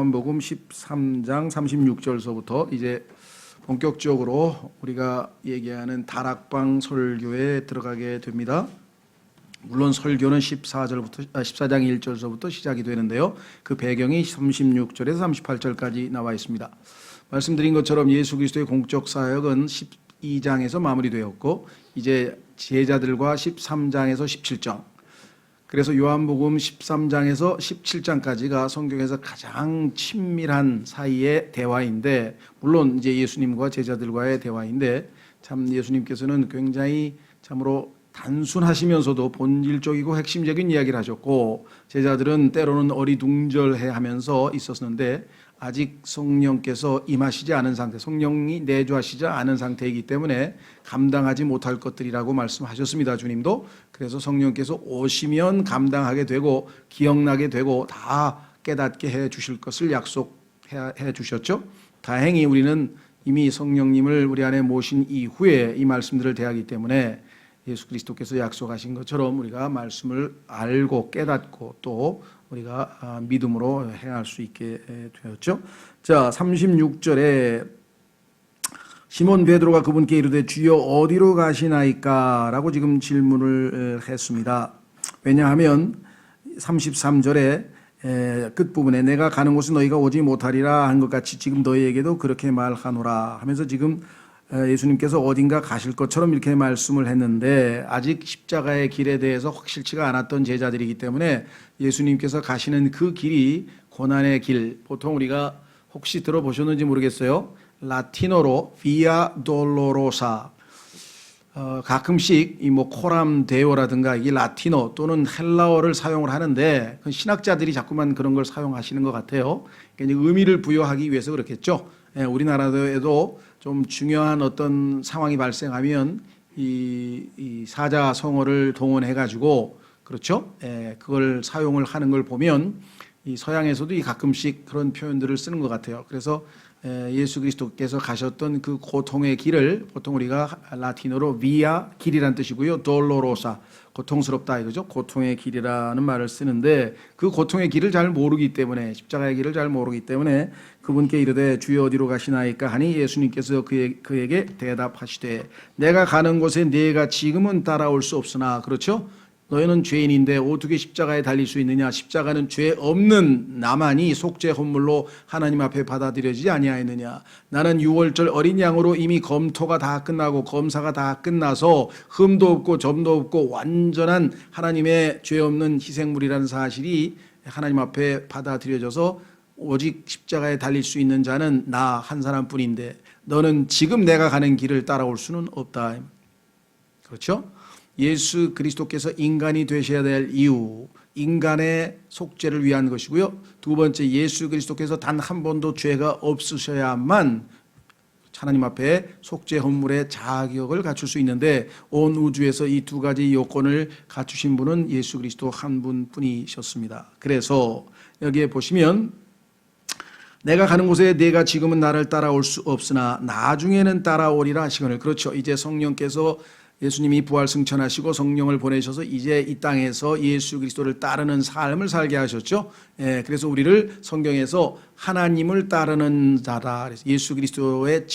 요한복음 13장 36절서부터 이제 본격적으로 우리가 얘기하는 다락방 설교에 들어가게 됩니다. 물론 설교는 14장 1절서부터 시작이 되는데요. 그 배경이 36절에서 38절까지 나와 있습니다. 말씀드린 것처럼 예수 그리스도의 공적 사역은 12장에서 마무리되었고 이제 제자들과 13장에서 17장, 그래서 요한복음 13장에서 17장까지가 성경에서 가장 친밀한 사이의 대화인데, 물론 이제 예수님과 제자들과의 대화인데, 참 예수님께서는 굉장히 참으로 단순하시면서도 본질적이고 핵심적인 이야기를 하셨고, 제자들은 때로는 어리둥절해하면서 있었는데 아직 성령께서 임하시지 않은 상태, 성령이 내주하시지 않은 상태이기 때문에 감당하지 못할 것들이라고 말씀하셨습니다. 주님도. 그래서 성령께서 오시면 감당하게 되고 기억나게 되고 다 깨닫게 해 주실 것을 약속해 주셨죠. 다행히 우리는 이미 성령님을 우리 안에 모신 이후에 이 말씀들을 대하기 때문에 예수 그리스도께서 약속하신 것처럼 우리가 말씀을 알고 깨닫고 또 우리가 믿음으로 행할 수 있게 되었죠. 자, 36절에 시몬 베드로가 그분께 이르되 주여 어디로 가시나이까? 라고 지금 질문을 했습니다. 왜냐하면 33절에 끝부분에 내가 가는 곳에 너희가 오지 못하리라 한 것 같이 지금 너희에게도 그렇게 말하노라 하면서 지금 예수님께서 어딘가 가실 것처럼 이렇게 말씀을 했는데, 아직 십자가의 길에 대해서 확실치가 않았던 제자들이기 때문에 예수님께서 가시는 그 길이 고난의 길, 보통 우리가 혹시 들어보셨는지 모르겠어요. 라틴어로 Via Dolorosa, 가끔씩 이 뭐 코람 데오라든가 이 라틴어 또는 헬라어를 사용을 하는데, 신학자들이 자꾸만 그런 걸 사용하시는 것 같아요. 그러니까 의미를 부여하기 위해서 그렇겠죠. 우리나라에도 좀 중요한 어떤 상황이 발생하면 이 사자성어를 동원해 가지고, 그렇죠? 그걸 사용을 하는 걸 보면 이 서양에서도 이 가끔씩 그런 표현들을 쓰는 것 같아요. 그래서 예수 그리스도께서 가셨던 그 고통의 길을 보통 우리가 라틴어로 비아, 길이란 뜻이고요. 돌로로사, 고통스럽다 이거죠. 고통의 길이라는 말을 쓰는데, 그 고통의 길을 잘 모르기 때문에, 십자가의 길을 잘 모르기 때문에 그분께 이르되 주여 어디로 가시나이까 하니 예수님께서 그에게 대답하시되 내가 가는 곳에 네가 지금은 따라올 수 없으나, 그렇죠? 너희는 죄인인데 어떻게 십자가에 달릴 수 있느냐? 십자가는 죄 없는 나만이 속죄 헌물로 하나님 앞에 받아들여지지 아니하였느냐? 나는 6월절 어린 양으로 이미 검토가 다 끝나고 검사가 다 끝나서 흠도 없고 점도 없고 완전한 하나님의 죄 없는 희생물이라는 사실이 하나님 앞에 받아들여져서 오직 십자가에 달릴 수 있는 자는 나 한 사람뿐인데 너는 지금 내가 가는 길을 따라올 수는 없다. 그렇죠? 예수 그리스도께서 인간이 되셔야 될 이유, 인간의 속죄를 위한 것이고요. 두 번째, 예수 그리스도께서 단 한 번도 죄가 없으셔야만 하나님 앞에 속죄 헌물의 자격을 갖출 수 있는데, 온 우주에서 이 두 가지 요건을 갖추신 분은 예수 그리스도 한 분뿐이셨습니다. 그래서 여기에 보시면 내가 가는 곳에 네가 지금은 나를 따라올 수 없으나 나중에는 따라오리라 하시거늘. 그렇죠. 이제 성령께서, 예수님이 부활 승천하시고 성령을 보내셔서 이제 이 땅에서 예수 그리스도를 따르는 삶을 살게 하셨죠. 그래서 우리를 성경에서 하나님을 따르는 자다. 예수 그리스도의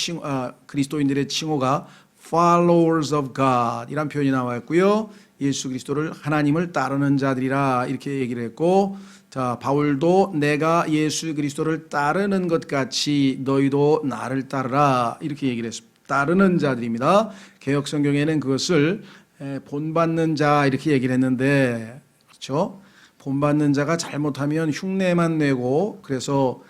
그리스도인들의 칭호가 followers of God 이란 표현이 나와 있고요. 예수 그리스도를 하나님을 따르는 자들이라 이렇게 얘기를 했고, 자, 바울도 내가 예수 그리스도를 따르는 것 같이 너희도 나를 따르라 이렇게 얘기를 했습니다. 따르는 자들입니다. 개역 성경에는 그것을 본받는 자 이렇게 얘기를 했는데, 그렇죠? 본받는 자가 잘못하면 흉내만 내고, 그래서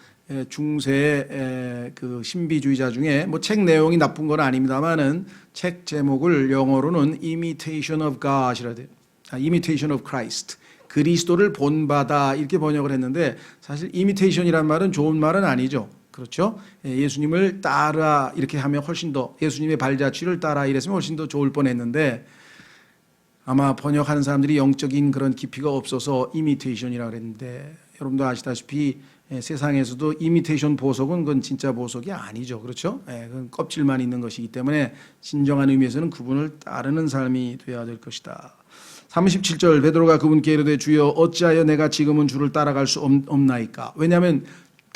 중세 그 신비주의자 중에 뭐 책 내용이 나쁜 건 아닙니다만은 책 제목을 영어로는 Imitation of God이라 돼요. Imitation of Christ. 그리스도를 본받아 이렇게 번역을 했는데, 사실 imitation이란 말은 좋은 말은 아니죠. 그렇죠? 예수님을 따라 이렇게 하면 훨씬 더, 예수님의 발자취를 따라 이랬으면 훨씬 더 좋을 뻔했는데, 아마 번역하는 사람들이 영적인 그런 깊이가 없어서 이미테이션이라고 그랬는데, 여러분도 아시다시피 세상에서도 이미테이션 보석은 그건 진짜 보석이 아니죠. 그렇죠? 그건 껍질만 있는 것이기 때문에 진정한 의미에서는 그분을 따르는 삶이 되어야 될 것이다. 37절 베드로가 그분께 이르되 주여 어찌하여 내가 지금은 주를 따라갈 수 없나이까? 왜냐하면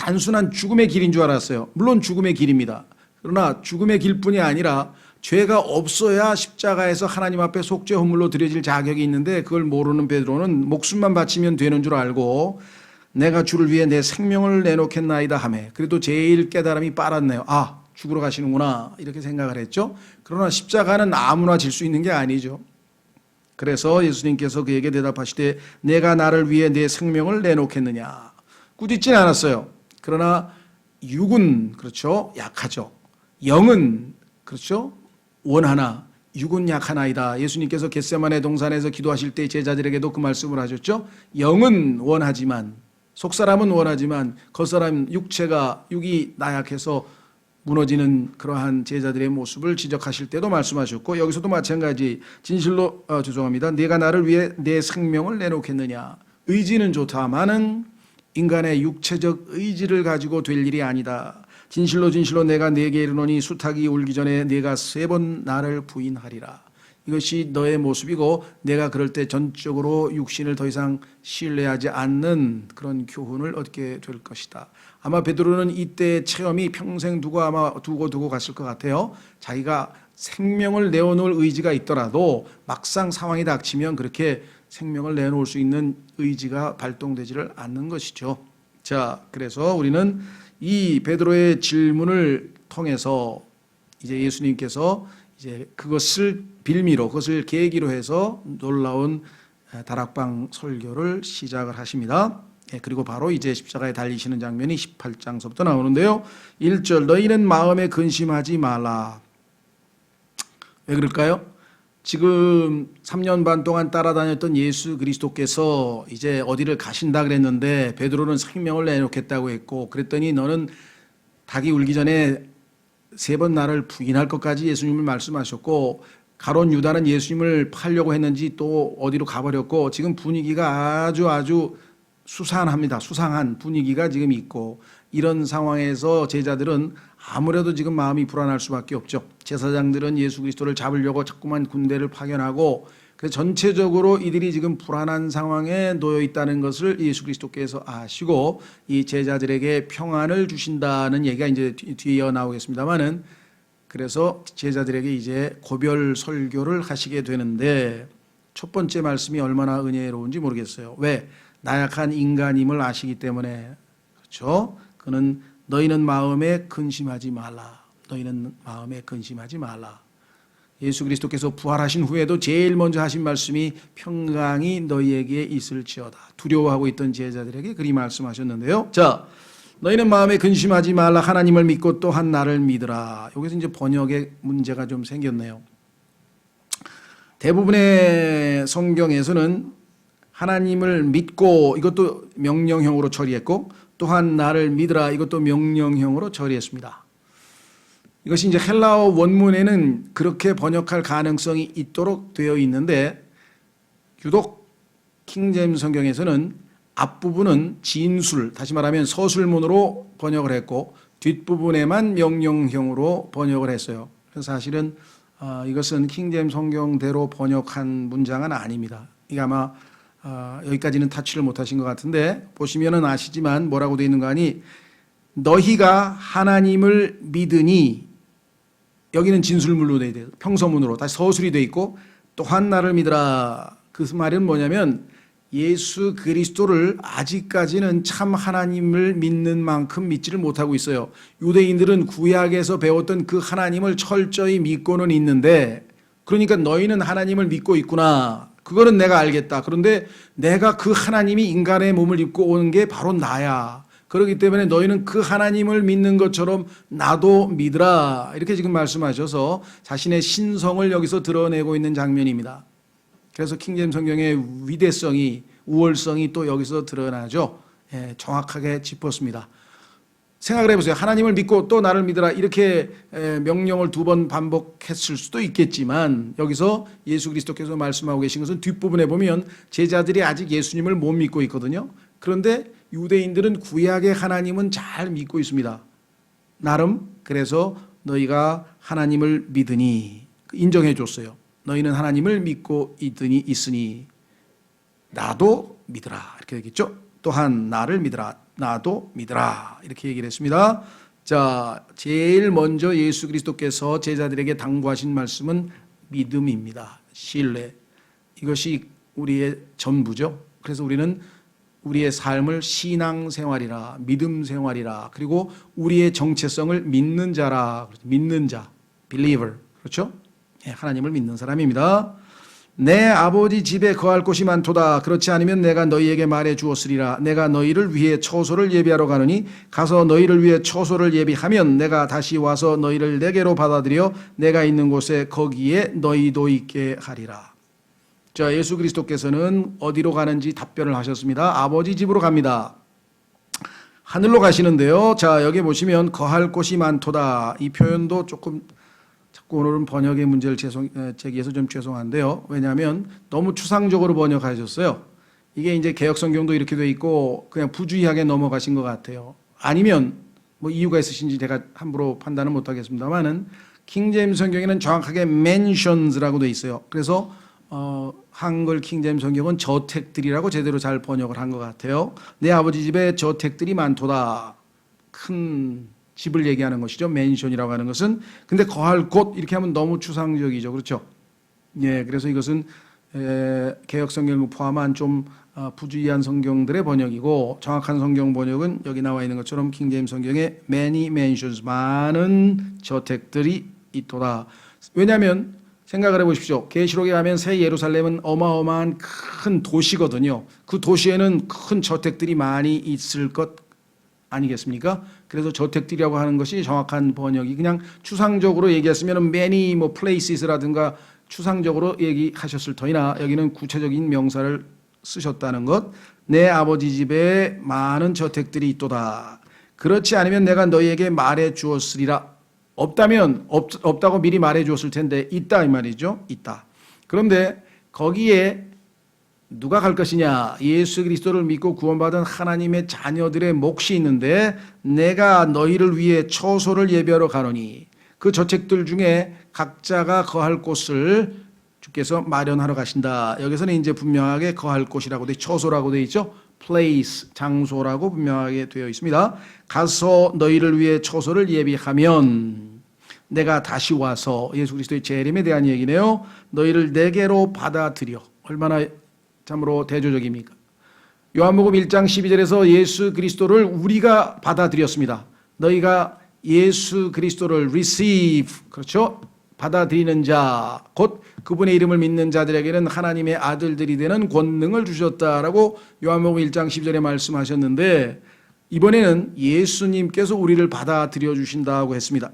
단순한 죽음의 길인 줄 알았어요. 물론 죽음의 길입니다. 그러나 죽음의 길뿐이 아니라 죄가 없어야 십자가에서 하나님 앞에 속죄 헌물로 드려질 자격이 있는데 그걸 모르는 베드로는 목숨만 바치면 되는 줄 알고 내가 주를 위해 내 생명을 내놓겠나이다 하매 그래도 제일 깨달음이 빨았네요. 아, 죽으러 가시는구나 이렇게 생각을 했죠. 그러나 십자가는 아무나 질 수 있는 게 아니죠. 그래서 예수님께서 그에게 대답하시되 내가 나를 위해 내 생명을 내놓겠느냐. 꾸짖진 않았어요. 그러나 육은 그렇죠, 약하죠. 영은 그렇죠, 원하나 육은 약하나이다. 예수님께서 겟세마네 동산에서 기도하실 때 제자들에게도 그 말씀을 하셨죠. 영은 원하지만, 속사람은 원하지만 겉사람 육이 나약해서 무너지는 그러한 제자들의 모습을 지적하실 때도 말씀하셨고, 여기서도 마찬가지 진실로 죄송합니다. 내가 나를 위해 내 생명을 내놓겠느냐. 의지는 좋다마는 인간의 육체적 의지를 가지고 될 일이 아니다. 진실로 진실로 내가 네게 이르노니 수탉이 울기 전에 네가 3번 나를 부인하리라. 이것이 너의 모습이고 내가 그럴 때 전적으로 육신을 더 이상 신뢰하지 않는 그런 교훈을 얻게 될 것이다. 아마 베드로는 이때의 체험이 평생 두고 갔을 것 같아요. 자기가 생명을 내어놓을 의지가 있더라도 막상 상황이 닥치면 그렇게 생명을 내놓을 수 있는 의지가 발동되지를 않는 것이죠. 자, 그래서 우리는 이 베드로의 질문을 통해서 이제 예수님께서 이제 그것을 빌미로, 그것을 계기로 해서 놀라운 다락방 설교를 시작을 하십니다. 그리고 바로 이제 십자가에 달리시는 장면이 18장서부터 나오는데요. 1절 너희는 마음에 근심하지 말라. 왜 그럴까요? 지금 3년 반 동안 따라다녔던 예수 그리스도께서 이제 어디를 가신다 그랬는데 베드로는 생명을 내놓겠다고 했고, 그랬더니 너는 닭이 울기 전에 3번 나를 부인할 것까지 예수님을 말씀하셨고, 가룟 유다는 예수님을 팔려고 했는지 또 어디로 가버렸고, 지금 분위기가 아주 수상합니다. 수상한 분위기가 지금 있고, 이런 상황에서 제자들은 아무래도 지금 마음이 불안할 수밖에 없죠. 제사장들은 예수 그리스도를 잡으려고 자꾸만 군대를 파견하고, 그래서 전체적으로 이들이 지금 불안한 상황에 놓여 있다는 것을 예수 그리스도께서 아시고 이 제자들에게 평안을 주신다는 얘기가 이제 뒤에 나오겠습니다만은, 그래서 제자들에게 이제 고별 설교를 하시게 되는데, 첫 번째 말씀이 얼마나 은혜로운지 모르겠어요. 왜? 나약한 인간임을 아시기 때문에. 그렇죠? 그는 너희는 마음에 근심하지 말라. 너희는 마음에 근심하지 말라. 예수 그리스도께서 부활하신 후에도 제일 먼저 하신 말씀이 평강이 너희에게 있을지어다. 두려워하고 있던 제자들에게 그리 말씀하셨는데요. 자, 너희는 마음에 근심하지 말라. 하나님을 믿고 또한 나를 믿으라. 여기서 이제 번역에 문제가 좀 생겼네요. 대부분의 성경에서는 하나님을 믿고 이것도 명령형으로 처리했고, 또한 나를 믿으라 이것도 명령형으로 처리했습니다. 이것이 이제 헬라어 원문에는 그렇게 번역할 가능성이 있도록 되어 있는데, 유독 킹제임스 성경에서는 앞부분은 진술, 다시 말하면 서술문으로 번역을 했고 뒷부분에만 명령형으로 번역을 했어요. 그래서 사실은 이것은 킹제임스 성경대로 번역한 문장은 아닙니다. 이게 아마 여기까지는 타치를 못하신 것 같은데, 보시면은 아시지만 뭐라고 되어 있는 거 아니, 너희가 하나님을 믿으니, 여기는 진술문으로 되어 있어요. 평서문으로 다시 서술이 되어 있고, 또한 나를 믿으라. 그 말은 뭐냐면 예수 그리스도를 아직까지는 참 하나님을 믿는 만큼 믿지를 못하고 있어요. 유대인들은 구약에서 배웠던 그 하나님을 철저히 믿고는 있는데, 그러니까 너희는 하나님을 믿고 있구나, 그거는 내가 알겠다. 그런데 내가 그 하나님이 인간의 몸을 입고 오는 게 바로 나야. 그렇기 때문에 너희는 그 하나님을 믿는 것처럼 나도 믿으라. 이렇게 지금 말씀하셔서 자신의 신성을 여기서 드러내고 있는 장면입니다. 그래서 킹제임스 성경의 위대성이, 우월성이 또 여기서 드러나죠. 정확하게 짚었습니다. 생각을 해보세요. 하나님을 믿고 또 나를 믿으라 이렇게 명령을 2번 반복했을 수도 있겠지만, 여기서 예수 그리스도께서 말씀하고 계신 것은 뒷부분에 보면 제자들이 아직 예수님을 못 믿고 있거든요. 그런데 유대인들은 구약의 하나님은 잘 믿고 있습니다. 나름. 그래서 너희가 하나님을 믿으니 인정해 줬어요. 너희는 하나님을 믿고 있으니 나도 믿으라 이렇게 되겠죠. 또한 나를 믿으라. 나도 믿으라. 이렇게 얘기를 했습니다. 자, 제일 먼저 예수 그리스도께서 제자들에게 당부하신 말씀은 믿음입니다. 신뢰. 이것이 우리의 전부죠. 그래서 우리는 우리의 삶을 신앙생활이라, 믿음생활이라, 그리고 우리의 정체성을 믿는 자라, 믿는 자, believer. 그렇죠? 하나님을 믿는 사람입니다. 내 아버지 집에 거할 곳이 많도다. 그렇지 않으면 내가 너희에게 말해 주었으리라. 내가 너희를 위해 처소를 예비하러 가노니 가서 너희를 위해 처소를 예비하면 내가 다시 와서 너희를 내게로 받아들여 내가 있는 곳에 거기에 너희도 있게 하리라. 자, 예수 그리스도께서는 어디로 가는지 답변을 하셨습니다. 아버지 집으로 갑니다. 하늘로 가시는데요. 자, 여기 보시면 거할 곳이 많도다. 이 표현도 조금 자꾸 오늘은 번역의 문제를 제기해서 좀 죄송한데요. 왜냐하면 너무 추상적으로 번역하셨어요. 이게 이제 개역 성경도 이렇게 돼 있고 그냥 부주의하게 넘어가신 것 같아요. 아니면 뭐 이유가 있으신지 제가 함부로 판단은 못 하겠습니다만은 킹제임스 성경에는 정확하게 mansions라고 돼 있어요. 그래서 한글 킹제임스 성경은 저택들이라고 제대로 잘 번역을 한 것 같아요. 내 아버지 집에 저택들이 많도다. 큰 집을 얘기하는 것이죠. 맨션이라고 하는 것은. 근데 거할 곳 이렇게 하면 너무 추상적이죠. 그렇죠? 예, 그래서 이것은 개역 성경을 포함한 좀 부주의한 성경들의 번역이고 정확한 성경 번역은 여기 나와 있는 것처럼 킹제임스 성경에 many mansions, 많은 저택들이 있도다. 왜냐하면 생각을 해보십시오. 계시록에 가면 새 예루살렘은 어마어마한 큰 도시거든요. 그 도시에는 큰 저택들이 많이 있을 것 아니겠습니까? 그래서 저택들이라고 하는 것이 정확한 번역이 그냥 추상적으로 얘기했으면 many 뭐 places라든가 추상적으로 얘기하셨을 터이나 여기는 구체적인 명사를 쓰셨다는 것. 내 아버지 집에 많은 저택들이 있도다. 그렇지 않으면 내가 너희에게 말해 주었으리라. 없다면 없다고 미리 말해 주었을 텐데 있다 이 말이죠. 있다. 그런데 거기에 누가 갈 것이냐? 예수 그리스도를 믿고 구원받은 하나님의 자녀들의 몫이 있는데 내가 너희를 위해 처소를 예비하러 가노니 그 저택들 중에 각자가 거할 곳을 주께서 마련하러 가신다. 여기서는 이제 분명하게 거할 곳이라고 돼 처소라고 돼 있죠. place 장소라고 분명하게 되어 있습니다. 가서 너희를 위해 처소를 예비하면 내가 다시 와서 예수 그리스도의 재림에 대한 얘기네요. 너희를 내게로 받아들여. 얼마나 참으로 대조적입니까? 요한복음 1장 12절에서 예수 그리스도를 우리가 받아들였습니다. 너희가 예수 그리스도를 receive, 그렇죠? 받아들이는 자, 곧 그분의 이름을 믿는 자들에게는 하나님의 아들들이 되는 권능을 주셨다라고 요한복음 1장 12절에 말씀하셨는데 이번에는 예수님께서 우리를 받아들여 주신다고 했습니다.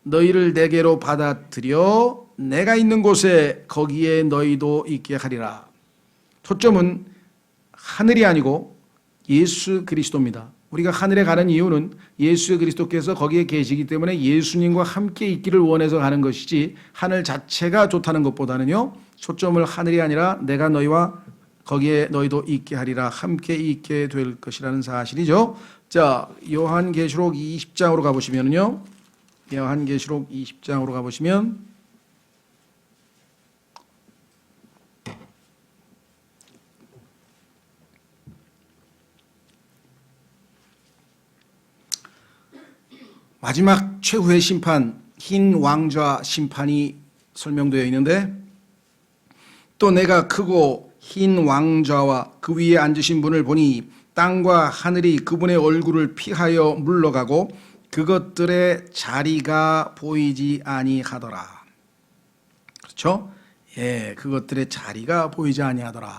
너희를 내게로 받아들여 내가 있는 곳에 거기에 너희도 있게 하리라. 초점은 하늘이 아니고 예수 그리스도입니다. 우리가 하늘에 가는 이유는 예수 그리스도께서 거기에 계시기 때문에 예수님과 함께 있기를 원해서 가는 것이지 하늘 자체가 좋다는 것보다는요. 초점을 하늘이 아니라 내가 너희와 거기에 너희도 있게 하리라, 함께 있게 될 것이라는 사실이죠. 자, 요한계시록 20장으로 가보시면요. 요한계시록 20장으로 가보시면 마지막 최후의 심판, 흰 왕좌 심판이 설명되어 있는데 또 내가 크고 흰 왕좌와 그 위에 앉으신 분을 보니 땅과 하늘이 그분의 얼굴을 피하여 물러가고 그것들의 자리가 보이지 아니하더라. 그렇죠? 예, 그것들의 자리가 보이지 아니하더라.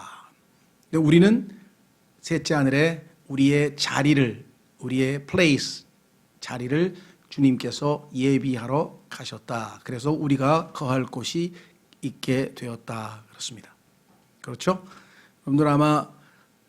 근데 우리는 셋째 하늘에 우리의 자리를, 우리의 place, 자리를 주님께서 예비하러 가셨다. 그래서 우리가 거할 곳이 있게 되었다. 그렇습니다. 그렇죠? 여러분들 아마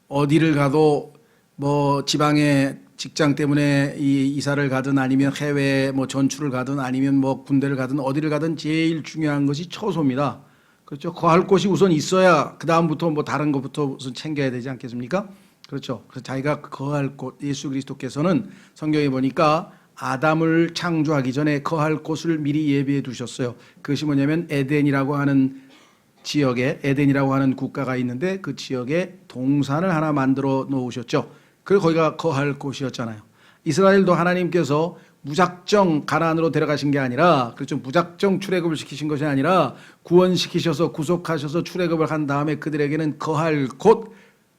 어디를 가도 뭐 지방에 직장 때문에 이사를 가든 아니면 해외 뭐 전출을 가든 아니면 뭐 군대를 가든 어디를 가든 제일 중요한 것이 처소입니다. 그렇죠? 거할 곳이 우선 있어야 그 다음부터 뭐 다른 것부터 우선 챙겨야 되지 않겠습니까? 그렇죠? 그래서 자기가 거할 곳, 예수 그리스도께서는 성경에 보니까 아담을 창조하기 전에 거할 곳을 미리 예비해 두셨어요. 그것이 뭐냐면 에덴이라고 하는 지역에, 에덴이라고 하는 국가가 있는데 그 지역에 동산을 하나 만들어 놓으셨죠. 그래서 거기가 거할 곳이었잖아요. 이스라엘도 하나님께서 무작정 가나안으로 데려가신 게 아니라, 그렇죠, 무작정 출애굽을 시키신 것이 아니라 구원시키셔서 구속하셔서 출애굽을 한 다음에 그들에게는 거할 곳,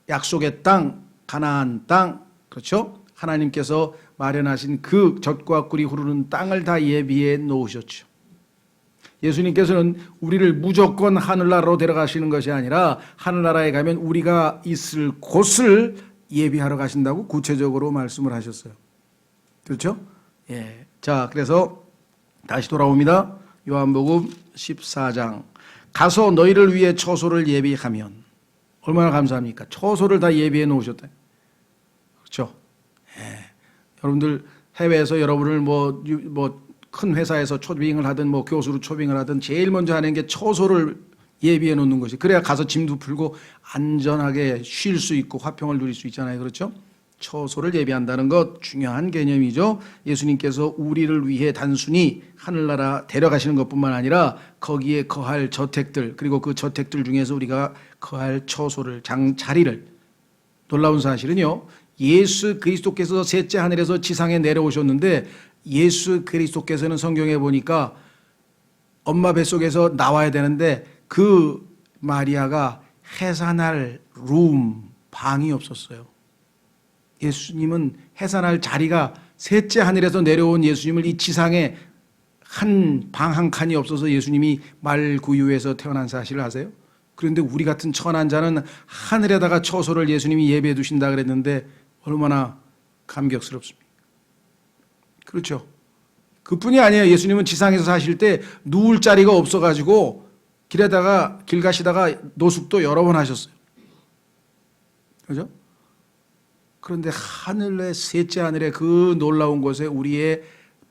약속의 땅, 가나안 땅, 그렇죠, 하나님께서 마련하신 그 젖과 꿀이 흐르는 땅을 다 예비해 놓으셨죠. 예수님께서는 우리를 무조건 하늘나라로 데려가시는 것이 아니라 하늘나라에 가면 우리가 있을 곳을 예비하러 가신다고 구체적으로 말씀을 하셨어요. 그렇죠? 예. 자, 그래서 다시 돌아옵니다. 요한복음 14장. 가서 너희를 위해 처소를 예비하면. 얼마나 감사합니까? 처소를 다 예비해 놓으셨다. 그렇죠? 예. 여러분들 해외에서 여러분을 큰 회사에서 초빙을 하든 교수로 초빙을 하든 제일 먼저 하는 게 처소를 예비해 놓는 것이, 그래야 가서 짐도 풀고 안전하게 쉴 수 있고 화평을 누릴 수 있잖아요. 그렇죠? 처소를 예비한다는 것 중요한 개념이죠. 예수님께서 우리를 위해 단순히 하늘나라 데려가시는 것뿐만 아니라 거기에 거할 저택들, 그리고 그 저택들 중에서 우리가 거할 처소를, 자리를. 놀라운 사실은요, 예수 그리스도께서 셋째 하늘에서 지상에 내려오셨는데 예수 그리스도께서는 성경에 보니까 엄마 뱃속에서 나와야 되는데 그 마리아가 해산할 방이 없었어요. 예수님은 해산할 자리가, 셋째 하늘에서 내려온 예수님을 이 지상에 한 칸이 없어서 예수님이 말구유에서 태어난 사실을 아세요? 그런데 우리 같은 천한 자는 하늘에다가 처소를 예수님이 예배해 두신다 그랬는데 얼마나 감격스럽습니까? 그렇죠? 그뿐이 아니에요. 예수님은 지상에서 사실 때 누울 자리가 없어가지고 길 가시다가 노숙도 여러 번 하셨어요. 그렇죠? 그런데 하늘의 셋째 하늘의 그 놀라운 곳에 우리의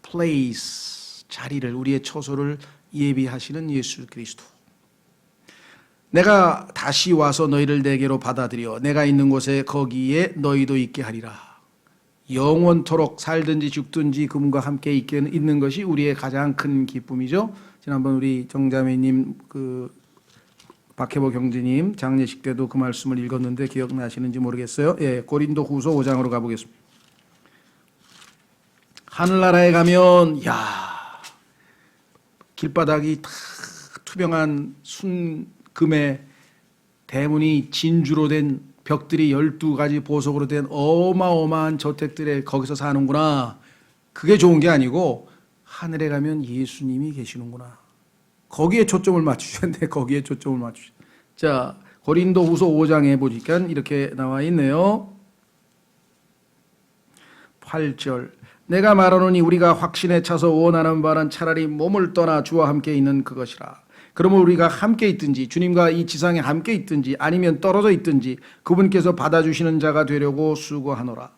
place, 자리를, 우리의 처소를 예비하시는 예수 그리스도. 내가 다시 와서 너희를 내게로 받아들여 내가 있는 곳에 거기에 너희도 있게 하리라. 영원토록 살든지 죽든지 그분과 함께 있는 것이 우리의 가장 큰 기쁨이죠. 지난번 우리 정자매님, 박혜보 경제님 장례식 때도 그 말씀을 읽었는데 기억나시는지 모르겠어요. 예, 고린도 후서 5장으로 가보겠습니다. 하늘나라에 가면 길바닥이 다 투명한 순금의 대문이 진주로 된 벽들이 12가지 보석으로 된 어마어마한 저택들에 거기서 사는구나. 그게 좋은 게 아니고 하늘에 가면 예수님이 계시는구나. 거기에 초점을 맞추셨는데 거기에 초점을 맞추셨. 자, 고린도 후서 5장에 보니까 이렇게 나와 있네요. 8절. 내가 말하노니 우리가 확신에 차서 원하는 바는 차라리 몸을 떠나 주와 함께 있는 그것이라. 그러면 우리가 함께 있든지 주님과 이 지상에 함께 있든지 아니면 떨어져 있든지 그분께서 받아주시는 자가 되려고 수고하노라.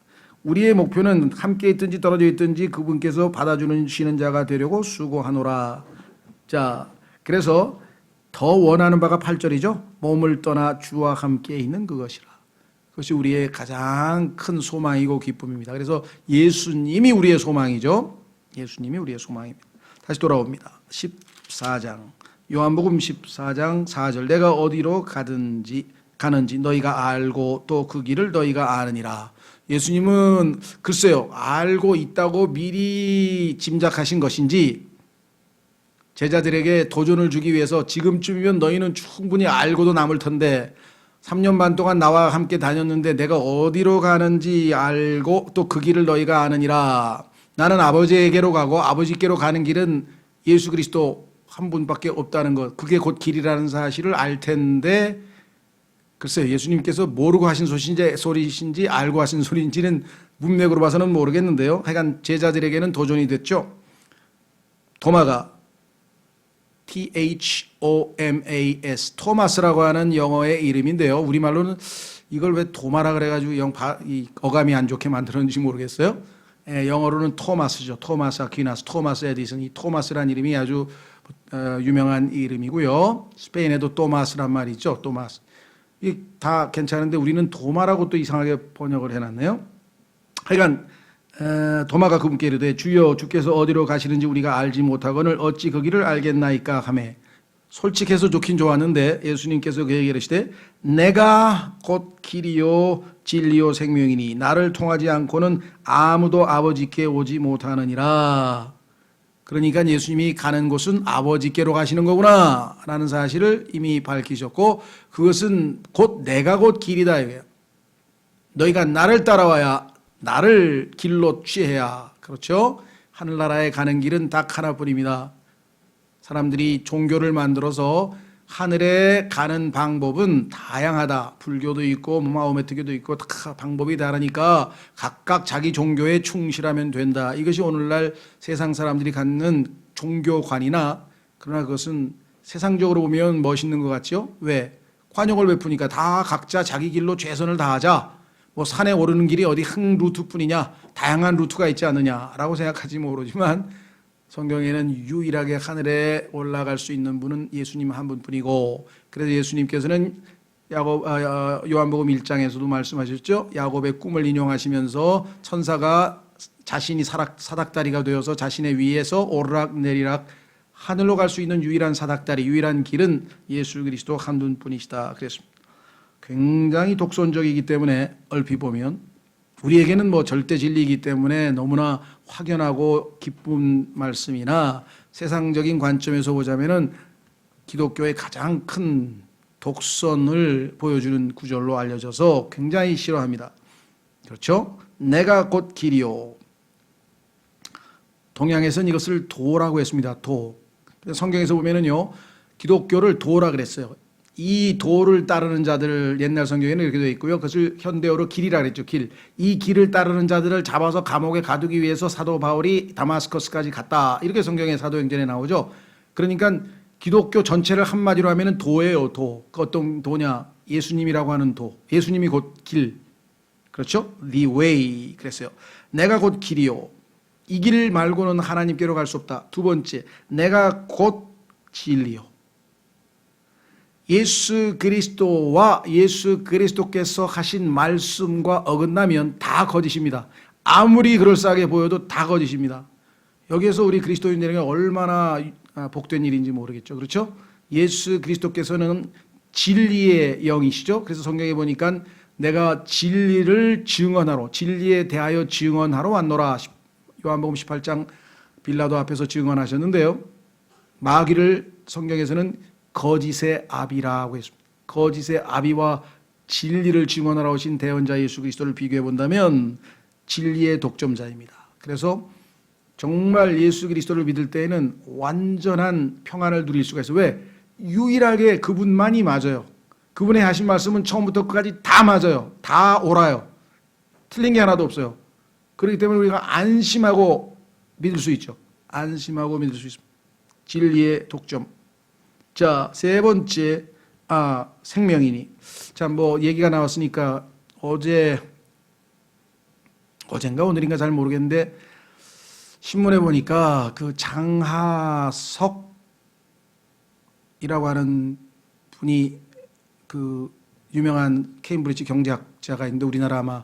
우리의 목표는 함께 있든지 떨어져 있든지 그분께서 받아주시는 자가 되려고 수고하노라. 자, 그래서 더 원하는 바가 8절이죠. 몸을 떠나 주와 함께 있는 그것이라. 그것이 우리의 가장 큰 소망이고 기쁨입니다. 그래서 예수님이 우리의 소망이죠. 예수님이 우리의 소망입니다. 다시 돌아옵니다. 14장. 요한복음 14장 4절. 내가 어디로 가는지 너희가 알고 또 그 길을 너희가 아느니라. 예수님은 글쎄요, 알고 있다고 미리 짐작하신 것인지 제자들에게 도전을 주기 위해서 지금쯤이면 너희는 충분히 알고도 남을 텐데 3년 반 동안 나와 함께 다녔는데 내가 어디로 가는지 알고 또 그 길을 너희가 아느니라. 나는 아버지에게로 가고 아버지께로 가는 길은 예수 그리스도 한 분밖에 없다는 것, 그게 곧 길이라는 사실을 알 텐데 글쎄요, 예수님께서 모르고 하신 소리신지 알고 하신 소리인지는 문맥으로 봐서는 모르겠는데요. 하여간 제자들에게는 도전이 됐죠. 도마가 THOMAS, 토마스라고 하는 영어의 이름인데요. 우리말로는 이걸 왜 도마라 그래가지고 어감이 안 좋게 만들었는지 모르겠어요. 영어로는 토마스죠. 토마스 아퀴나스, 토마스 에디슨. 이 토마스라는 이름이 아주 유명한 이름이고요. 스페인에도 토마스란 말이 있죠. 토마스. 이 다 괜찮은데 우리는 도마라고 또 이상하게 번역을 해놨네요. 하여간 도마가 그분께 이르되 주여 주께서 어디로 가시는지 우리가 알지 못하거늘 어찌 그 길을 알겠나이까 하매 솔직해서 좋긴 좋았는데 예수님께서 그에게 이르시되 내가 곧 길이요 진리요 생명이니 나를 통하지 않고는 아무도 아버지께 오지 못하느니라. 그러니까 예수님이 가는 곳은 아버지께로 가시는 거구나 라는 사실을 이미 밝히셨고, 그것은 곧 내가 곧 길이다 이거예요. 너희가 나를 따라와야 나를 길로 취해야. 그렇죠? 하늘나라에 가는 길은 딱 하나뿐입니다. 사람들이 종교를 만들어서 하늘에 가는 방법은 다양하다. 불교도 있고 마호메트교도 있고 다 방법이 다르니까 각각 자기 종교에 충실하면 된다. 이것이 오늘날 세상 사람들이 갖는 종교관이나, 그러나 그것은 세상적으로 보면 멋있는 것 같죠? 왜? 관용을 베푸니까 다 각자 자기 길로 최선을 다하자. 뭐 산에 오르는 길이 어디 한 루트뿐이냐, 다양한 루트가 있지 않느냐라고 생각하지 모르지만 성경에는 유일하게 하늘에 올라갈 수 있는 분은 예수님 한 분뿐이고, 그래서 예수님께서는 요한복음 1장에서도 말씀하셨죠. 야곱의 꿈을 인용하시면서 천사가 자신이 사닥다리가 되어서 자신의 위에서 오르락내리락 하늘로 갈 수 있는 유일한 사닥다리, 유일한 길은 예수 그리스도 한 분뿐이시다 그랬습니다. 굉장히 독선적이기 때문에 얼핏 보면 우리에게는 뭐 절대 진리이기 때문에 너무나 확연하고 기쁜 말씀이나, 세상적인 관점에서 보자면은 기독교의 가장 큰 독선을 보여주는 구절로 알려져서 굉장히 싫어합니다. 그렇죠? 내가 곧 길이요. 동양에서는 이것을 도라고 했습니다. 도. 성경에서 보면은요, 기독교를 도라 그랬어요. 이 도를 따르는 자들, 옛날 성경에는 이렇게 되어 있고요. 그것을 현대어로 길이라 그랬죠. 길. 이 길을 따르는 자들을 잡아서 감옥에 가두기 위해서 사도 바울이 다마스커스까지 갔다. 이렇게 성경의 사도행전에 나오죠. 그러니까 기독교 전체를 한마디로 하면은 도예요. 도. 그 어떤 도냐? 예수님이라고 하는 도. 예수님이 곧 길. 그렇죠? The way. 그랬어요. 내가 곧 길이요. 이 길 말고는 하나님께로 갈 수 없다. 두 번째, 내가 곧 진리요. 예수 그리스도와 예수 그리스도께서 하신 말씀과 어긋나면 다 거짓입니다. 아무리 그럴싸하게 보여도 다 거짓입니다. 여기에서 우리 그리스도인들에게 얼마나 복된 일인지 모르겠죠. 그렇죠? 예수 그리스도께서는 진리의 영이시죠. 그래서 성경에 보니까 내가 진리를 증언하러, 진리에 대하여 증언하러 왔노라. 요한복음 18장 빌라도 앞에서 증언하셨는데요. 마귀를 성경에서는 거짓의 아비라고 했습니다. 거짓의 아비와 진리를 증언하러 오신 대언자 예수 그리스도를 비교해 본다면 진리의 독점자입니다. 그래서 정말 예수 그리스도를 믿을 때에는 완전한 평안을 누릴 수가 있어요. 왜? 유일하게 그분만이 맞아요. 그분의 하신 말씀은 처음부터 끝까지 다 맞아요. 다 옳아요. 틀린 게 하나도 없어요. 그렇기 때문에 우리가 안심하고 믿을 수 있죠. 안심하고 믿을 수 있습니다. 진리의 독점. 자, 세 번째, 생명이니. 자, 뭐 얘기가 나왔으니까 어젠가 오늘인가 잘 모르겠는데 신문에 보니까 그 장하석이라고 하는 분이 그 유명한 케임브리지 경제학자가 있는데 우리나라 아마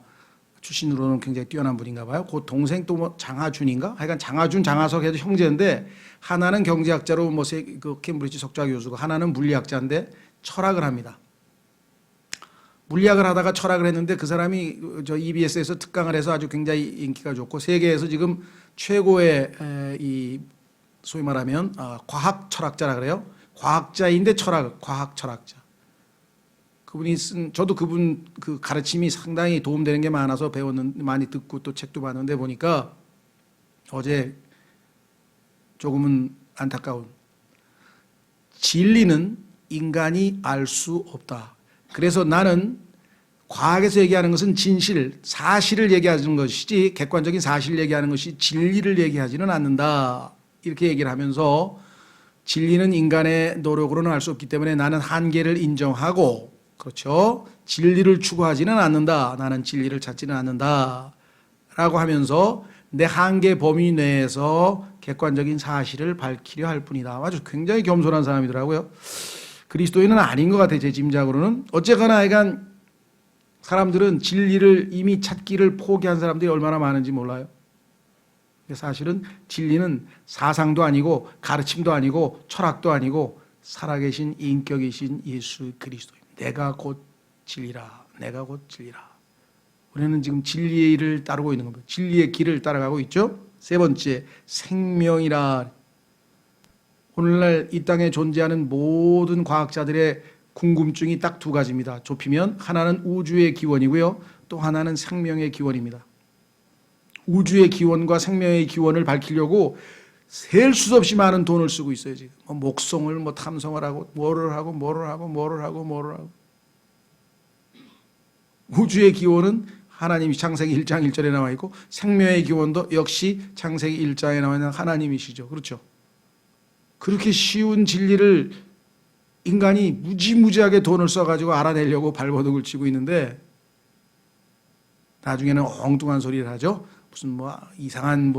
출신으로는 굉장히 뛰어난 분인가 봐요. 그 동생 또 뭐 장하준인가? 하여간 장하준, 장하석 해도 형제인데 하나는 경제학자로 뭐 그 케임브리지 석좌 교수고 하나는 물리학자인데 철학을 합니다. 물리학을 하다가 철학을 했는데 그 사람이 저 EBS에서 특강을 해서 아주 굉장히 인기가 좋고 세계에서 지금 최고의 이 소위 말하면 과학 철학자라 그래요. 과학자인데 과학 철학자. 그분이 저도 그분 그 가르침이 상당히 도움되는 게 많아서 많이 듣고 또 책도 봤는데 보니까 어제 조금은 안타까운, 진리는 인간이 알 수 없다. 그래서 나는 과학에서 얘기하는 것은 진실, 사실을 얘기하는 것이지 객관적인 사실을 얘기하는 것이 진리를 얘기하지는 않는다. 이렇게 얘기를 하면서 진리는 인간의 노력으로는 알 수 없기 때문에 나는 한계를 인정하고, 그렇죠, 진리를 추구하지는 않는다. 나는 진리를 찾지는 않는다. 라고 하면서 내 한계 범위 내에서 객관적인 사실을 밝히려 할 뿐이다. 아주 굉장히 겸손한 사람이더라고요. 그리스도인은 아닌 것 같아요. 제 짐작으로는. 어쨌거나 하여간 사람들은 진리를 이미 찾기를 포기한 사람들이 얼마나 많은지 몰라요. 사실은 진리는 사상도 아니고 가르침도 아니고 철학도 아니고 살아계신 인격이신 예수 그리스도입니다. 내가 곧 진리라. 내가 곧 진리라. 우리는 지금 진리를 따르고 있는 겁니다. 진리의 길을 따라가고 있죠. 세 번째, 생명이라. 오늘날 이 땅에 존재하는 모든 과학자들의 궁금증이 딱 두 가지입니다. 좁히면 하나는 우주의 기원이고요. 또 하나는 생명의 기원입니다. 우주의 기원과 생명의 기원을 밝히려고 셀 수 없이 많은 돈을 쓰고 있어요. 지금 목성을 탐성을 하고 뭐를 하고. 우주의 기원은 하나님이 창세기 1장 1절에 나와 있고, 생명의 기원도 역시 창세기 1장에 나와 있는 하나님이시죠. 그렇죠? 그렇게 쉬운 진리를 인간이 무지무지하게 돈을 써가지고 알아내려고 발버둥을 치고 있는데, 나중에는 엉뚱한 소리를 하죠. 무슨 이상한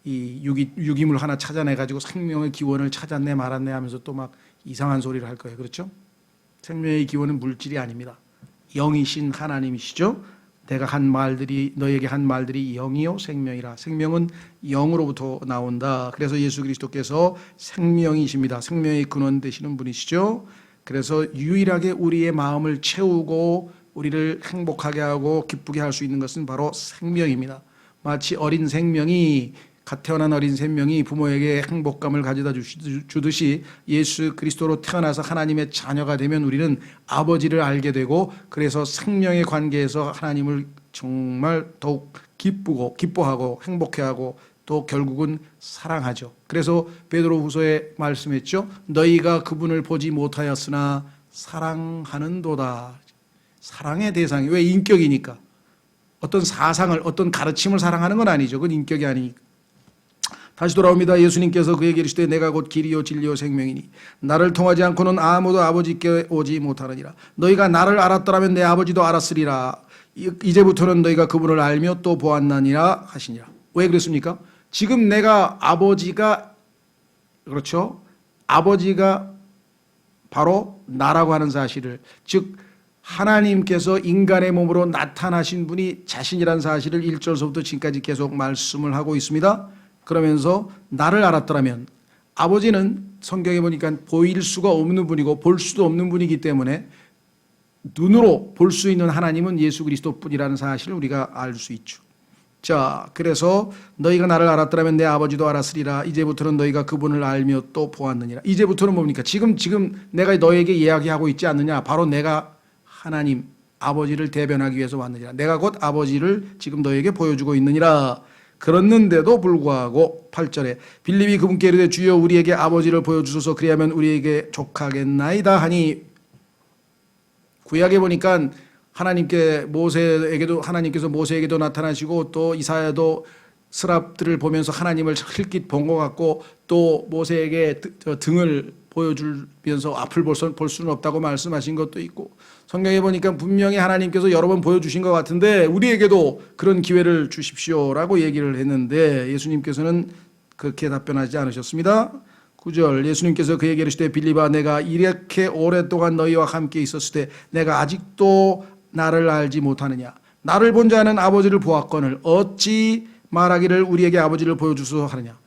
이 유기물 하나 찾아내가지고 생명의 기원을 찾았네 말았네 하면서 또 막 이상한 소리를 할 거예요. 그렇죠? 생명의 기원은 물질이 아닙니다. 영이신 하나님이시죠. 내가 한 말들이, 너에게 한 말들이 영이요 생명이라. 생명은 영으로부터 나온다. 그래서 예수 그리스도께서 생명이십니다. 생명의 근원 되시는 분이시죠. 그래서 유일하게 우리의 마음을 채우고 우리를 행복하게 하고 기쁘게 할 수 있는 것은 바로 생명입니다. 마치 어린 생명이, 갓 태어난 어린 생명이 부모에게 행복감을 가져다 주듯이 예수 그리스도로 태어나서 하나님의 자녀가 되면 우리는 아버지를 알게 되고, 그래서 생명의 관계에서 하나님을 정말 더욱 기뻐하고 행복해하고 또 결국은 사랑하죠. 그래서 베드로후서에 말씀했죠. 너희가 그분을 보지 못하였으나 사랑하는도다. 사랑의 대상이, 왜? 인격이니까. 어떤 사상을, 어떤 가르침을 사랑하는 건 아니죠. 그건 인격이 아니니까. 다시 돌아옵니다. 예수님께서 그에게 이르시되 내가 곧 길이요 진리요 생명이니 나를 통하지 않고는 아무도 아버지께 오지 못하느니라. 너희가 나를 알았더라면 내 아버지도 알았으리라. 이제부터는 너희가 그분을 알며 또 보았나니라 하시니라. 왜 그랬습니까? 지금 내가 아버지가, 그렇죠? 아버지가 바로 나라고 하는 사실을, 즉 하나님께서 인간의 몸으로 나타나신 분이 자신이라는 사실을 1절서부터 지금까지 계속 말씀을 하고 있습니다. 그러면서 나를 알았더라면, 아버지는 성경에 보니까 보일 수가 없는 분이고 볼 수도 없는 분이기 때문에 눈으로 볼 수 있는 하나님은 예수 그리스도뿐이라는 사실을 우리가 알 수 있죠. 자, 그래서 너희가 나를 알았더라면 내 아버지도 알았으리라. 이제부터는 너희가 그분을 알며 또 보았느니라. 이제부터는 뭡니까? 지금 내가 너에게 이야기하고 있지 않느냐? 바로 내가 하나님 아버지를 대변하기 위해서 왔느니라. 내가 곧 아버지를 지금 너에게 보여주고 있느니라. 그랬는데도 불구하고 8절에 빌립이 그분께 이르되 주여 우리에게 아버지를 보여주소서 그리하면 우리에게 족하겠나이다 하니, 구약에 보니까 하나님께서 모세에게도 나타나시고 또 이사야도 스랍들을 보면서 하나님을 흘낏 본 것 같고, 또 모세에게 등을 보여주면서 앞을 볼 수는 없다고 말씀하신 것도 있고, 성경에 보니까 분명히 하나님께서 여러 번 보여주신 것 같은데 우리에게도 그런 기회를 주십시오라고 얘기를 했는데 예수님께서는 그렇게 답변하지 않으셨습니다. 9절 예수님께서 그에게 이르시되 빌립아 내가 이렇게 오랫동안 너희와 함께 있었을 때 내가 아직도 나를 알지 못하느냐? 나를 본 자는 아버지를 보았거늘 어찌 말하기를 우리에게 아버지를 보여주소서 하느냐?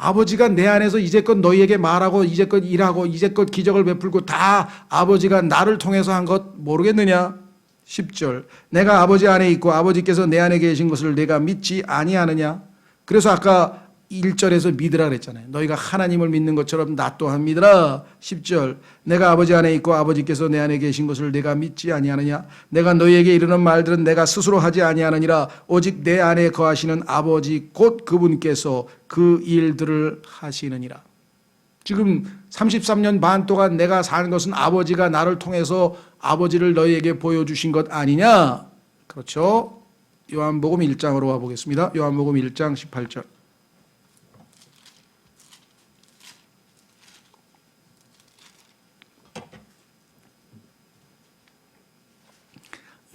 아버지가 내 안에서 이제껏 너희에게 말하고 이제껏 일하고 이제껏 기적을 베풀고 다 아버지가 나를 통해서 한 것 모르겠느냐? 10절 내가 아버지 안에 있고 아버지께서 내 안에 계신 것을 내가 믿지 아니하느냐? 그래서 아까 1절에서 믿으라 그랬잖아요. 너희가 하나님을 믿는 것처럼 나 또한 믿으라. 10절 내가 아버지 안에 있고 아버지께서 내 안에 계신 것을 내가 믿지 아니하느냐? 내가 너희에게 이르는 말들은 내가 스스로 하지 아니하느니라. 오직 내 안에 거하시는 아버지 곧 그분께서 그 일들을 하시느니라. 지금 33년 반 동안 내가 산 것은 아버지가 나를 통해서 아버지를 너희에게 보여주신 것 아니냐? 그렇죠? 요한복음 1장으로 와보겠습니다. 요한복음 1장 18절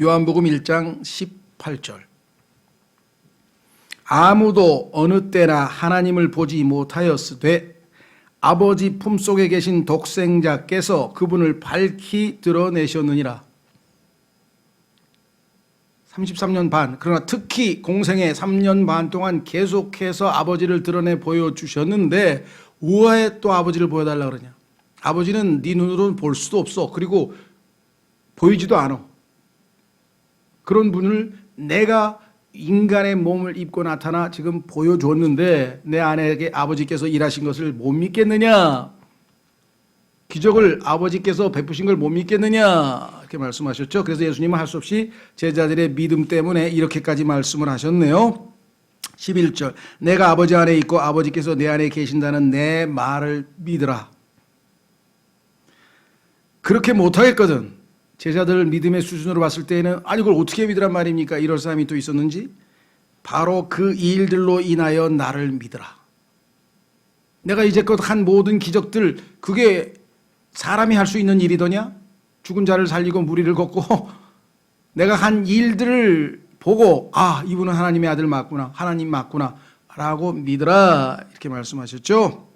요한복음 1장 18절 아무도 어느 때나 하나님을 보지 못하였으되 아버지 품속에 계신 독생자께서 그분을 밝히 드러내셨느니라. 33년 반, 그러나 특히 공생애 3년 반 동안 계속해서 아버지를 드러내 보여주셨는데 왜 또 아버지를 보여달라 그러냐? 아버지는 네 눈으로는 볼 수도 없어. 그리고 보이지도 않아. 그런 분을 내가 인간의 몸을 입고 나타나 지금 보여줬는데 내 아내에게 아버지께서 일하신 것을 못 믿겠느냐? 기적을 아버지께서 베푸신 걸 못 믿겠느냐? 이렇게 말씀하셨죠. 그래서 예수님은 할 수 없이 제자들의 믿음 때문에 이렇게까지 말씀을 하셨네요. 11절 내가 아버지 안에 있고 아버지께서 내 안에 계신다는 내 말을 믿으라. 그렇게 못하겠거든. 제자들 믿음의 수준으로 봤을 때에는 아니 그걸 어떻게 믿으란 말입니까? 이럴 사람이 또 있었는지 바로 그 일들로 인하여 나를 믿으라. 내가 이제껏 한 모든 기적들 그게 사람이 할 수 있는 일이더냐? 죽은 자를 살리고 무리를 걷고 내가 한 일들을 보고 아 이분은 하나님의 아들 맞구나 하나님 맞구나 라고 믿으라 이렇게 말씀하셨죠.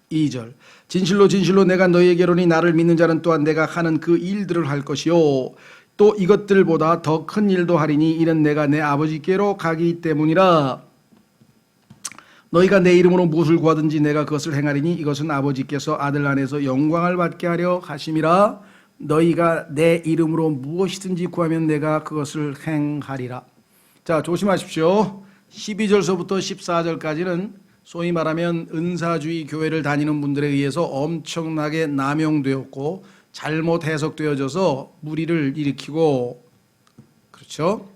12절 진실로 진실로 내가 너희에게로니 나를 믿는 자는 또한 내가 하는 그 일들을 할 것이요 또 이것들보다 더 큰 일도 하리니 이는 내가 내 아버지께로 가기 때문이라. 너희가 내 이름으로 무엇을 구하든지 내가 그것을 행하리니 이것은 아버지께서 아들 안에서 영광을 받게 하려 하심이라. 너희가 내 이름으로 무엇이든지 구하면 내가 그것을 행하리라. 자 조심하십시오. 12절서부터 14절까지는 소위 말하면 은사주의 교회를 다니는 분들에 의해서 엄청나게 남용되었고 잘못 해석되어져서 무리를 일으키고 그렇죠.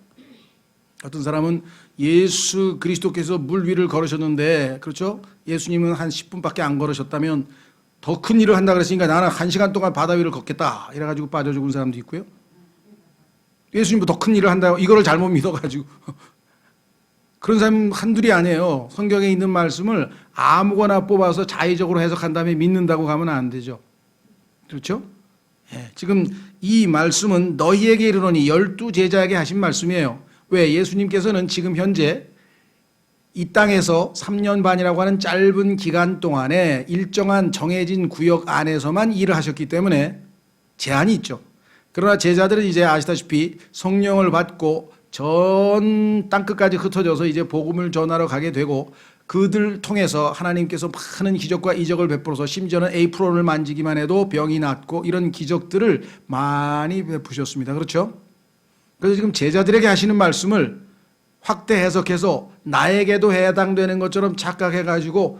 어떤 사람은 예수 그리스도께서 물 위를 걸으셨는데 그렇죠. 예수님은 한 10분밖에 안 걸으셨다면 더 큰 일을 한다 그랬으니까 나는 1시간 동안 바다 위를 걷겠다 이래가지고 빠져 죽은 사람도 있고요. 예수님도 더 큰 일을 한다고 이거를 잘못 믿어가지고 그런 사람 한둘이 아니에요. 성경에 있는 말씀을 아무거나 뽑아서 자의적으로 해석한 다음에 믿는다고 가면 안 되죠. 그렇죠? 예, 지금 이 말씀은 너희에게 이르노니 12제자에게 하신 말씀이에요. 왜? 예수님께서는 지금 현재 이 땅에서 3년 반이라고 하는 짧은 기간 동안에 일정한 정해진 구역 안에서만 일을 하셨기 때문에 제한이 있죠. 그러나 제자들은 이제 아시다시피 성령을 받고 전 땅끝까지 흩어져서 이제 복음을 전하러 가게 되고 그들 통해서 하나님께서 많은 기적과 이적을 베풀어서 심지어는 에이프론을 만지기만 해도 병이 낫고 이런 기적들을 많이 베푸셨습니다. 그렇죠? 그래서 지금 제자들에게 하시는 말씀을 확대 해석해서 나에게도 해당되는 것처럼 착각해가지고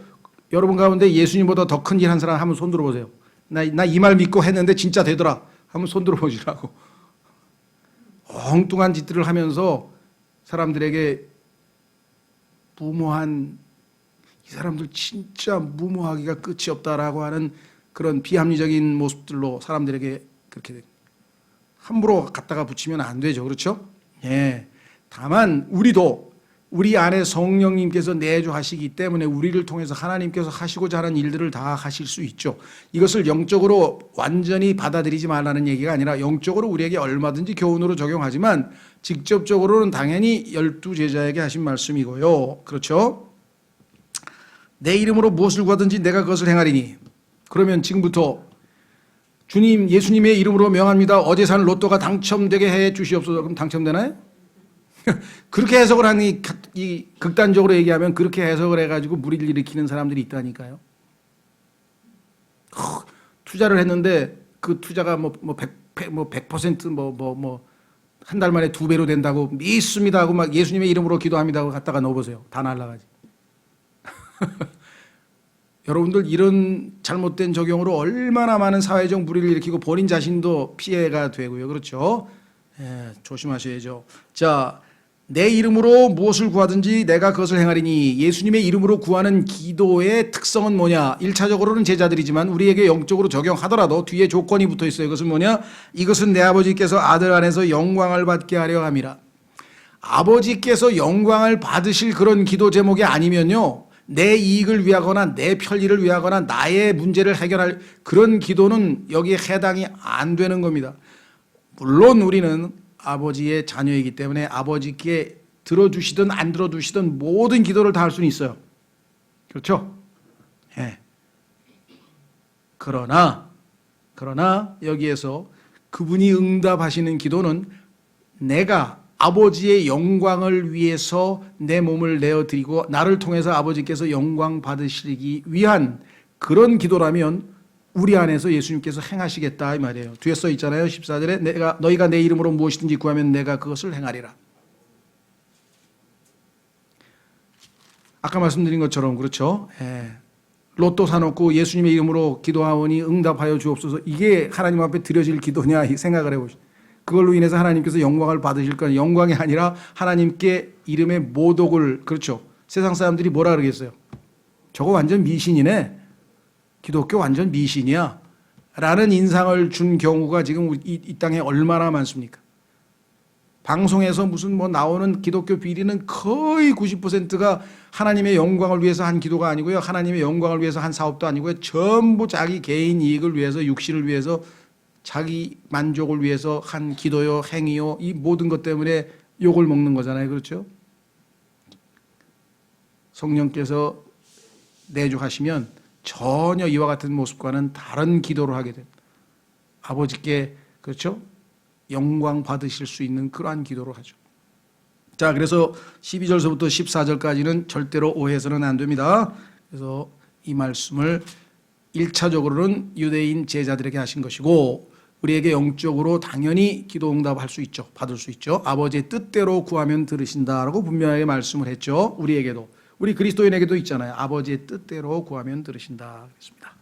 여러분 가운데 예수님보다 더 큰 일 한 사람 한번 손 들어보세요. 나 이 말 믿고 했는데 진짜 되더라. 한번 손 들어보시라고. 엉뚱한 짓들을 하면서 사람들에게 무모한 이 사람들 진짜 무모하기가 끝이 없다라고 하는 그런 비합리적인 모습들로 사람들에게 그렇게 함부로 갖다가 붙이면 안 되죠. 그렇죠? 예. 다만 우리도 우리 안에 성령님께서 내주하시기 때문에 우리를 통해서 하나님께서 하시고자 하는 일들을 다 하실 수 있죠. 이것을 영적으로 완전히 받아들이지 말라는 얘기가 아니라 영적으로 우리에게 얼마든지 교훈으로 적용하지만 직접적으로는 당연히 12제자에게 하신 말씀이고요. 그렇죠? 내 이름으로 무엇을 구하든지 내가 그것을 행하리니. 그러면 지금부터 주님 예수님의 이름으로 명합니다. 어제 산 로또가 당첨되게 해 주시옵소서. 그럼 당첨되나요? 그렇게 해석을 하니 이 극단적으로 얘기하면 그렇게 해석을 해가지고 무리를 일으키는 사람들이 있다니까요. 투자를 했는데 그 투자가 뭐 100% 한 달 만에 2배로 된다고 믿습니다 하고 막 예수님의 이름으로 기도합니다 하고 갖다가 넣어보세요. 다 날라가지. 여러분들 이런 잘못된 적용으로 얼마나 많은 사회적 무리를 일으키고 본인 자신도 피해가 되고요. 그렇죠? 예, 조심하셔야죠. 자, 내 이름으로 무엇을 구하든지 내가 그것을 행하리니. 예수님의 이름으로 구하는 기도의 특성은 뭐냐? 1차적으로는 제자들이지만 우리에게 영적으로 적용하더라도 뒤에 조건이 붙어 있어요. 그것은 뭐냐? 이것은 내 아버지께서 아들 안에서 영광을 받게 하려 함이라. 아버지께서 영광을 받으실 그런 기도 제목이 아니면요, 내 이익을 위하거나 내 편리를 위하거나 나의 문제를 해결할 그런 기도는 여기에 해당이 안 되는 겁니다. 물론 우리는 아버지의 자녀이기 때문에 아버지께 들어주시든 안 들어주시든 모든 기도를 다 할 수는 있어요. 그렇죠? 예. 그러나 여기에서 그분이 응답하시는 기도는 내가 아버지의 영광을 위해서 내 몸을 내어드리고 나를 통해서 아버지께서 영광 받으시기 위한 그런 기도라면 우리 안에서 예수님께서 행하시겠다 이 말이에요. 뒤에 써 있잖아요. 14절에 너희가 내 이름으로 무엇이든지 구하면 내가 그것을 행하리라. 아까 말씀드린 것처럼 그렇죠. 로또 사놓고 예수님의 이름으로 기도하오니 응답하여 주옵소서. 이게 하나님 앞에 드려질 기도냐 이 생각을 해보시죠. 그걸로 인해서 하나님께서 영광을 받으실 건 영광이 아니라 하나님께 이름의 모독을, 그렇죠. 세상 사람들이 뭐라 그러겠어요. 저거 완전 미신이네. 기독교 완전 미신이야. 라는 인상을 준 경우가 지금 이 땅에 얼마나 많습니까? 방송에서 무슨 뭐 나오는 기독교 비리는 거의 90%가 하나님의 영광을 위해서 한 기도가 아니고요. 하나님의 영광을 위해서 한 사업도 아니고요. 전부 자기 개인 이익을 위해서, 육신을 위해서, 자기 만족을 위해서 한 기도요, 행위요, 이 모든 것 때문에 욕을 먹는 거잖아요. 그렇죠? 성령께서 내주하시면 전혀 이와 같은 모습과는 다른 기도를 하게 됩니다. 아버지께, 그렇죠? 영광 받으실 수 있는 그러한 기도를 하죠. 자, 그래서 12절서부터 14절까지는 절대로 오해해서는 안 됩니다. 그래서 이 말씀을 1차적으로는 유대인 제자들에게 하신 것이고, 우리에게 영적으로 당연히 기도 응답할 수 있죠. 받을 수 있죠. 아버지의 뜻대로 구하면 들으신다라고 분명하게 말씀을 했죠. 우리에게도, 우리 그리스도인에게도 있잖아요. 아버지의 뜻대로 구하면 들으신다 그랬습니다.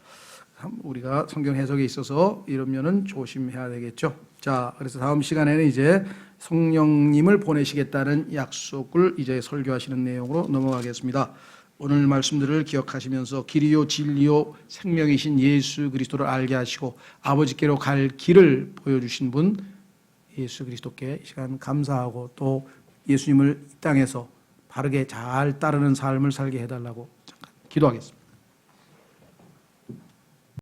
우리가 성경 해석에 있어서 이러면은 조심해야 되겠죠. 자, 그래서 다음 시간에는 이제 성령님을 보내시겠다는 약속을 이제 설교하시는 내용으로 넘어가겠습니다. 오늘 말씀들을 기억하시면서 길이요 진리요 생명이신 예수 그리스도를 알게 하시고 아버지께로 갈 길을 보여주신 분 예수 그리스도께 이 시간 감사하고 또 예수님을 이 땅에서 바르게 잘 따르는 삶을 살게 해달라고 잠깐 기도하겠습니다.